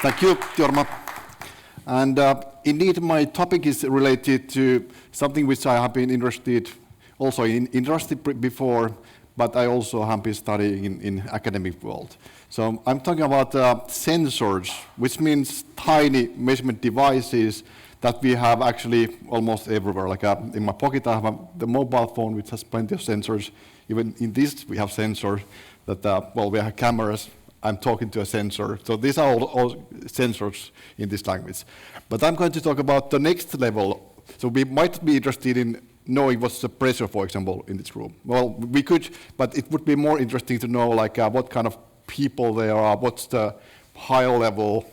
Thank you, Jorma. And indeed, my topic is related to something which I have been interested before, but I also have been studying in academic world. So I'm talking about sensors, which means tiny measurement devices that we have actually almost everywhere. Like in my pocket, I have the mobile phone, which has plenty of sensors. Even in this, we have sensors that, we have cameras. I'm talking to a sensor. So these are all sensors in this language. But I'm going to talk about the next level. So we might be interested in knowing what's the pressure, for example, in this room. Well, we could, but it would be more interesting to know what kind of people there are, what's the higher level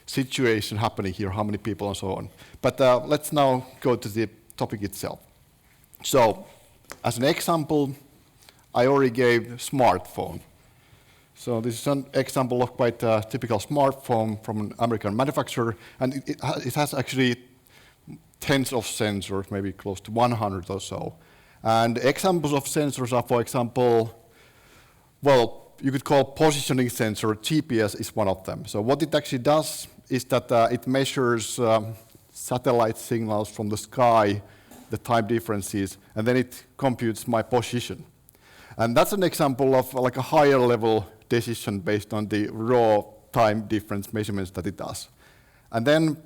situation happening here, how many people and so on. But let's now go to the topic itself. So, as an example, I already gave smartphone. So this is an example of quite a typical smartphone from an American manufacturer, and it has actually tens of sensors, maybe close to 100 or so. And examples of sensors are, for example, you could call positioning sensor. GPS is one of them. So what it actually does is that it measures satellite signals from the sky, the time differences, and then it computes my position. And that's an example of a higher level decision based on the raw time difference measurements that it does. And then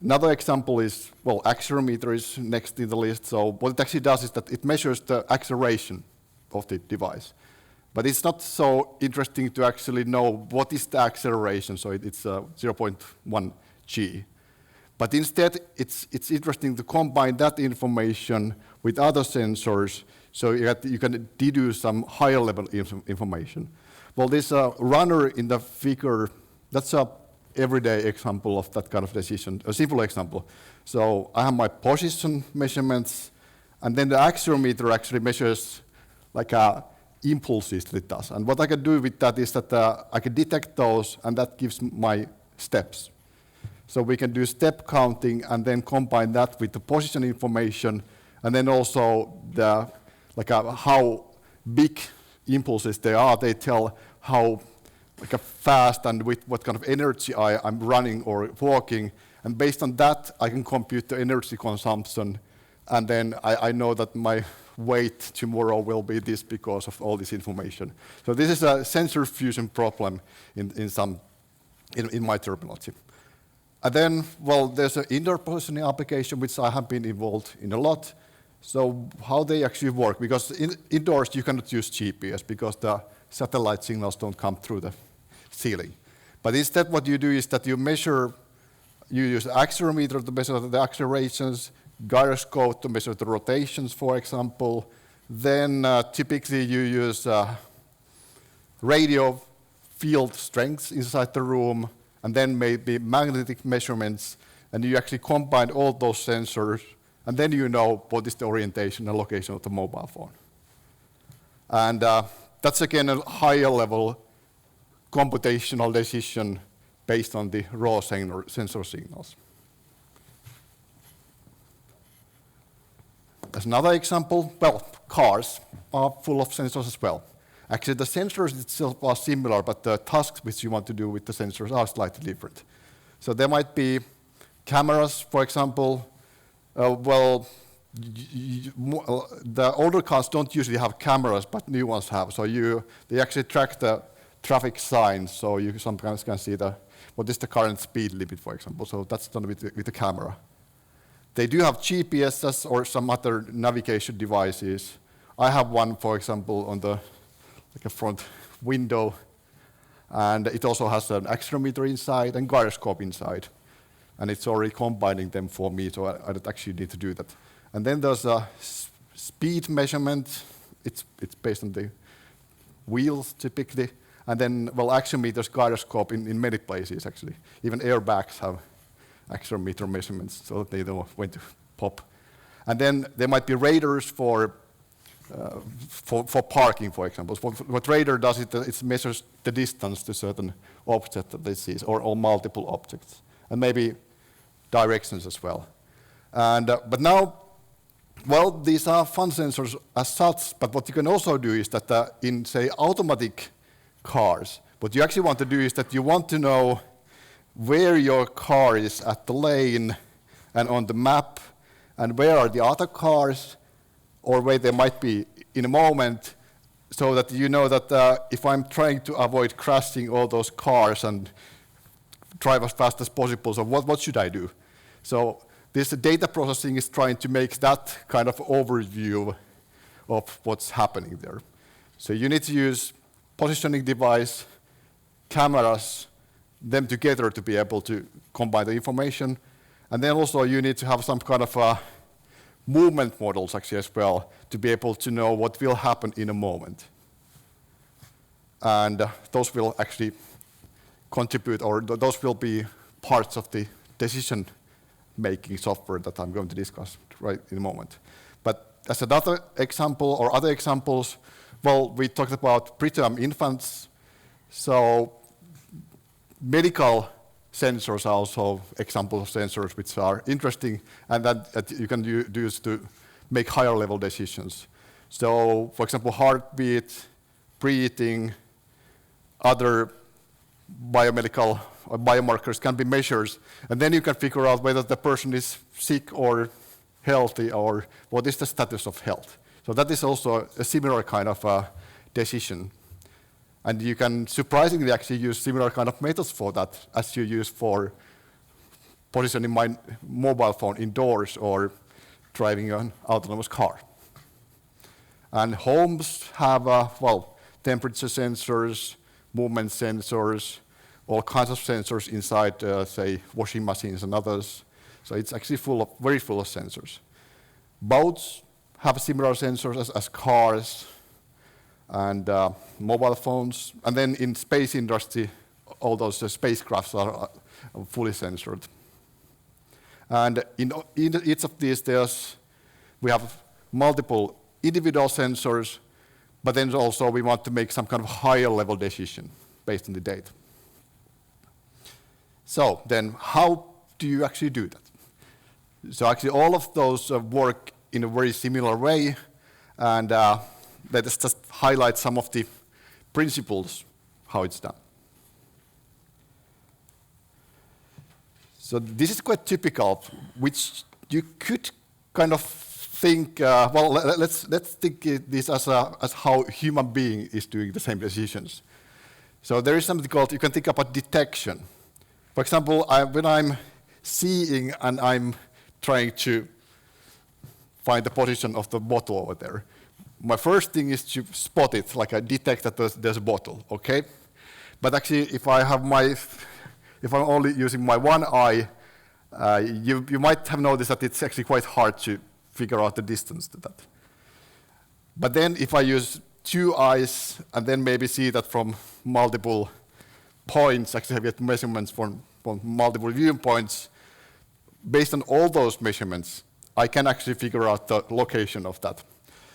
another example is, accelerometer is next in the list. So what it actually does is that it measures the acceleration of the device. But it's not so interesting to actually know what is the acceleration, so it's 0.1 g. But instead, it's interesting to combine that information with other sensors so you can deduce some higher level information. Well, this runner in the figure, that's a everyday example of that kind of decision, a simple example. So I have my position measurements, and then the accelerometer actually measures impulses that it does. And what I can do with that is that I can detect those, and that gives my steps. So we can do step counting and then combine that with the position information, and then also the how big impulses they are. They tell how fast and with what kind of energy I'm running or walking, and based on that I can compute the energy consumption, and then I know that my weight tomorrow will be this because of all this information. So this is a sensor fusion problem in my terminology. And then, there's an indoor positioning application which I have been involved in a lot. So how they actually work, because indoors you cannot use GPS because the satellite signals don't come through the ceiling. But instead what you do is that you use accelerometer to measure the accelerations, gyroscope to measure the rotations, for example. Then typically you use radio field strengths inside the room, and then maybe magnetic measurements, and you actually combine all those sensors, and then you know what is the orientation and location of the mobile phone. And that's again a higher level computational decision based on the raw sensor signals. As another example, cars are full of sensors as well. Actually, the sensors itself are similar, but the tasks which you want to do with the sensors are slightly different. So there might be cameras, for example. The older cars don't usually have cameras, but new ones have. So they actually track the traffic signs, so you sometimes can see what is the current speed limit, for example. So that's done with the camera. They do have GPSs or some other navigation devices. I have one, for example, on the front window, and it also has an accelerometer inside and gyroscope inside. And it's already combining them for me, so I don't actually need to do that. And then there's a speed measurement. It's based on the wheels, typically. And then, accelerometers, gyroscope in many places, actually. Even airbags have accelerometer measurements, so that they know when to pop. And then there might be radars for parking, for example. What radar does, it measures the distance to certain object that they see, or multiple objects. And maybe directions as well. And but now, these are fun sensors as such, but what you can also do is that in, say, automatic cars, what you actually want to do is that you want to know where your car is at the lane and on the map, and where are the other cars, or where they might be in a moment, so that you know that if I'm trying to avoid crashing all those cars and drive as fast as possible, so what should I do? So this data processing is trying to make that kind of overview of what's happening there. So you need to use positioning device, cameras, them together to be able to combine the information. And then also you need to have some kind of movement models actually as well to be able to know what will happen in a moment. And those will actually contribute, or those will be parts of the decision-making software that I'm going to discuss right in a moment. But as another example, or other examples, well, we talked about preterm infants. So medical sensors are also examples of sensors which are interesting and that you can use to make higher level decisions. So, for example, heartbeat, breathing, other biomedical or biomarkers can be measured, and then you can figure out whether the person is sick or healthy, or what is the status of health. So that is also a similar kind of decision. And you can surprisingly actually use similar kind of methods for that as you use for positioning my mobile phone indoors or driving an autonomous car. And homes have, well, temperature sensors, movement sensors, all kinds of sensors inside, say, washing machines and others. So it's actually very full of sensors. Boats have similar sensors as cars and mobile phones. And then in space industry, all those spacecrafts are fully sensored. And in each of these, we have multiple individual sensors, but then also we want to make some kind of higher level decision based on the data. So then how do you actually do that? So actually all of those work in a very similar way, and let us just highlight some of the principles, how it's done. So this is quite typical, which you could kind of think, well, let's think this as how human being is doing the same decisions. So there is something called, you can think about detection. For example, when I'm seeing and I'm trying to find the position of the bottle over there, my first thing is to spot it, like I detect that there's a bottle, okay? But actually, if I'm only using my one eye, you might have noticed that it's actually quite hard to figure out the distance to that. But then if I use two eyes and then maybe see that from multiple points, actually I get measurements from multiple viewpoints, based on all those measurements, I can actually figure out the location of that.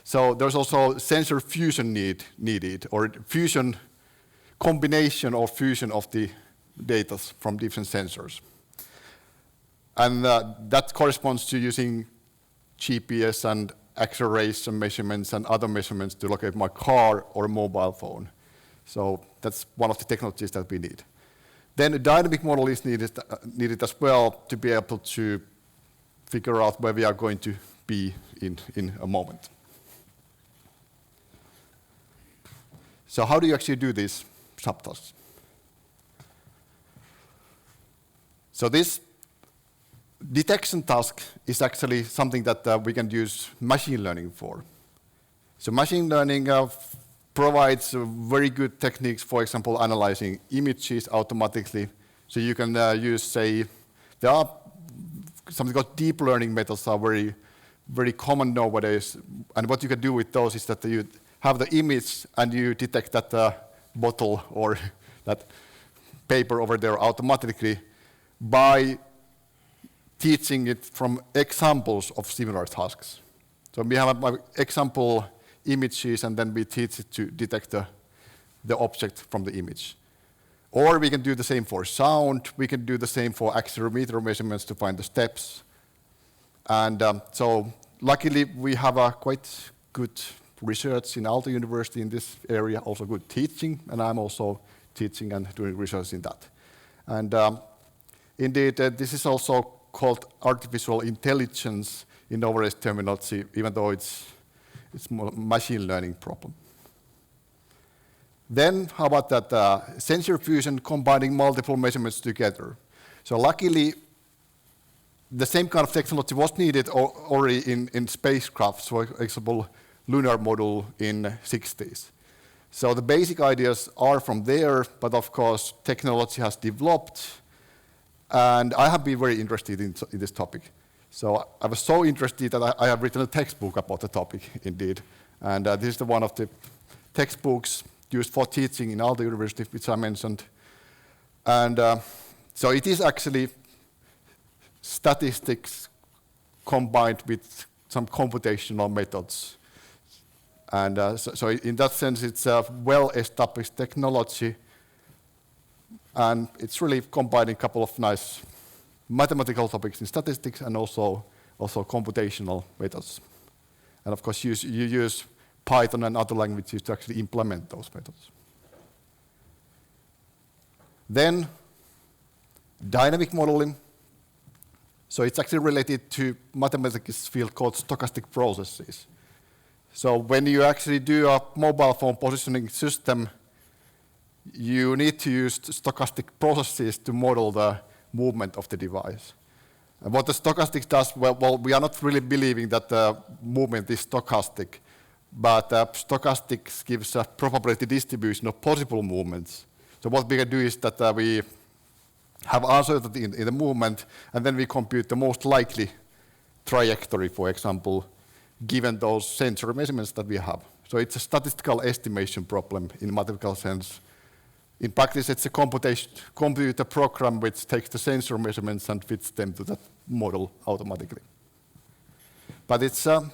So there's also sensor fusion needed, or fusion combination or fusion of the data from different sensors. And that corresponds to using GPS and acceleration measurements and other measurements to locate my car or mobile phone. So that's one of the technologies that we need. Then a dynamic model is needed as well to be able to figure out where we are going to be in a moment. So how do you actually do these subtasks? So this detection task is actually something that we can use machine learning for. So machine learning provides very good techniques, for example, analyzing images automatically. So you can use, say, there are something called deep learning methods are very, very common nowadays. And what you can do with those is that you have the image and you detect that bottle or that paper over there automatically by teaching it from examples of similar tasks. So we have example images and then we teach it to detect the object from the image. Or we can do the same for sound, we can do the same for accelerometer measurements to find the steps. And so luckily we have a quite good research in Aalto University in this area, also good teaching, and I'm also teaching and doing research in that. And Indeed, this is also called artificial intelligence in nowadays terminology, even though it's more machine learning problem. Then how about that sensor fusion combining multiple measurements together? So luckily, the same kind of technology was needed already in spacecrafts, for example, lunar module in the 60s. So the basic ideas are from there, but of course, technology has developed, and I have been very interested in this topic. So I was so interested that I have written a textbook about the topic, indeed. And this is one of the textbooks used for teaching in aalto-yliopisto, which I mentioned. And so it is actually statistics combined with some computational methods. And so in that sense, it's a well-established technology, and it's really combining a couple of nice mathematical topics in statistics and also computational methods. And of course, you use Python and other languages to actually implement those methods. Then, dynamic modeling. So it's actually related to mathematics field called stochastic processes. So when you actually do a mobile phone positioning system, you need to use stochastic processes to model the movement of the device. And what the stochastic does, well, we are not really believing that the movement is stochastic, but stochastics gives a probability distribution of possible movements. So what we can do is that we have uncertainty in the movement, and then we compute the most likely trajectory, for example, given those sensor measurements that we have. So it's a statistical estimation problem in a mathematical sense. In practice, it's a computer program which takes the sensor measurements and fits them to that model automatically. But it's a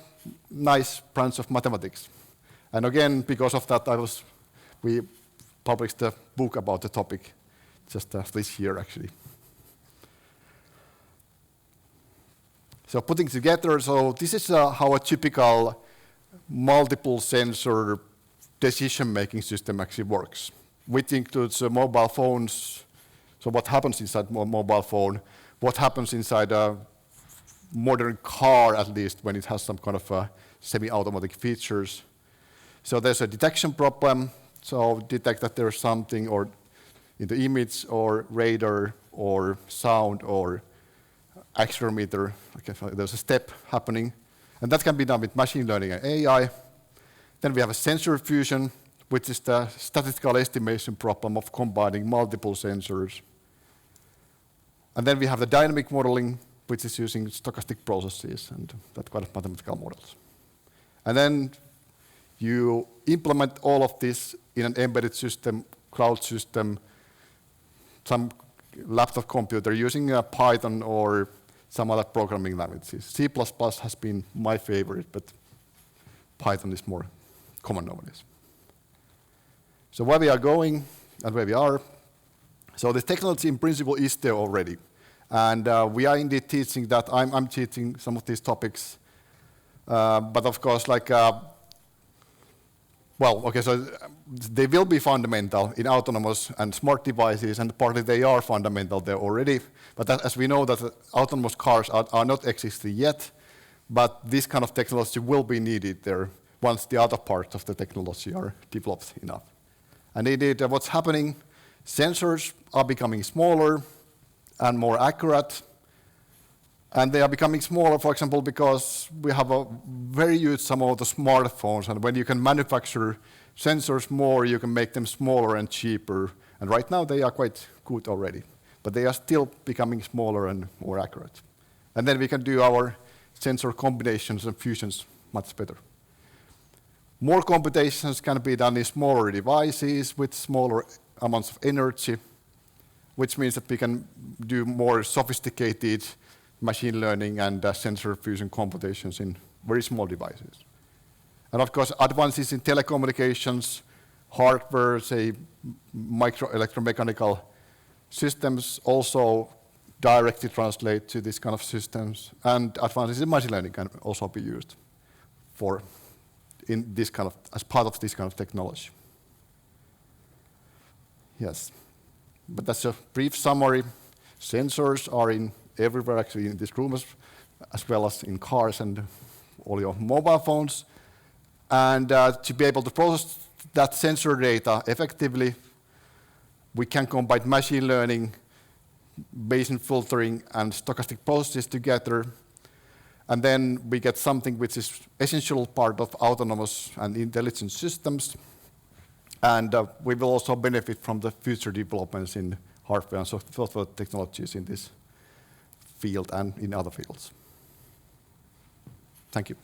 nice branch of mathematics. And again, because of that, we published a book about the topic just this year, actually. So putting together, so this is how a typical multiple sensor decision-making system actually works, which includes mobile phones. So what happens inside a mobile phone, what happens inside a modern car, at least when it has some kind of semi-automatic features. So there's a detection problem, so detect that there's something or in the image or radar or sound or accelerometer, okay, so there's a step happening. And that can be done with machine learning and AI. Then we have a sensor fusion, which is the statistical estimation problem of combining multiple sensors. And then we have the dynamic modeling, which is using stochastic processes and that kind of mathematical models. And then you implement all of this in an embedded system, cloud system, some laptop computer using Python or some other programming languages. C++ has been my favorite, but Python is more common nowadays. So where we are going and where we are. So the technology in principle is there already. And we are indeed teaching that. I'm teaching some of these topics. But of course, so they will be fundamental in autonomous and smart devices, and partly they are fundamental there already. But as we know that autonomous cars are not existing yet, but this kind of technology will be needed there once the other parts of the technology are developed enough. And indeed, what's happening, sensors are becoming smaller and more accurate. And they are becoming smaller, for example, because we have a very huge amount of smartphones. And when you can manufacture sensors more, you can make them smaller and cheaper. And right now, they are quite good already. But they are still becoming smaller and more accurate. And then we can do our sensor combinations and fusions much better. More computations can be done in smaller devices with smaller amounts of energy, which means that we can do more sophisticated machine learning and sensor fusion computations in very small devices. And of course, advances in telecommunications, hardware, say micro-electromechanical systems also directly translate to this kind of systems. And advances in machine learning can also be used as part of this kind of technology. Yes, but that's a brief summary. Sensors are in everywhere, actually in this room as well as in cars and all your mobile phones. And to be able to process that sensor data effectively, we can combine machine learning, Bayesian filtering, and stochastic processes together. And then we get something which is essential part of autonomous and intelligent systems. And we will also benefit from the future developments in hardware and software technologies in this field and in other fields. Thank you.